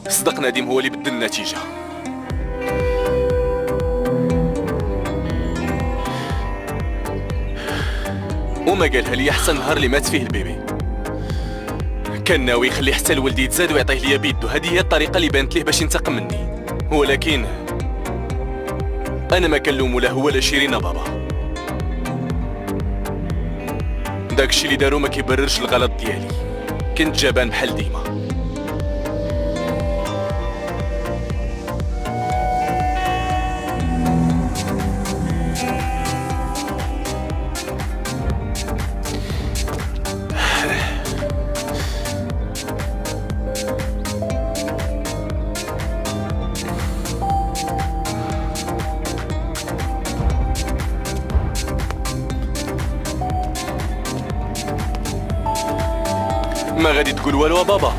صدق نديم هو اللي بدل النتيجة. وما قالها لي أحسن نهار اللي مات فيه البيبي. كان ناوي يخلي حتى الولد يتزاد ويعطيه ليا بيدو. هذه هي الطريقة اللي بانت ليه باش ينتقم مني. ولكن أنا ما كنلومو لا هو لا شيرين بابا. داكشي اللي دارو ما كيبررش الغلط ديالي. كنت جبان بحال ديما. ما غادي تقول والو بابا؟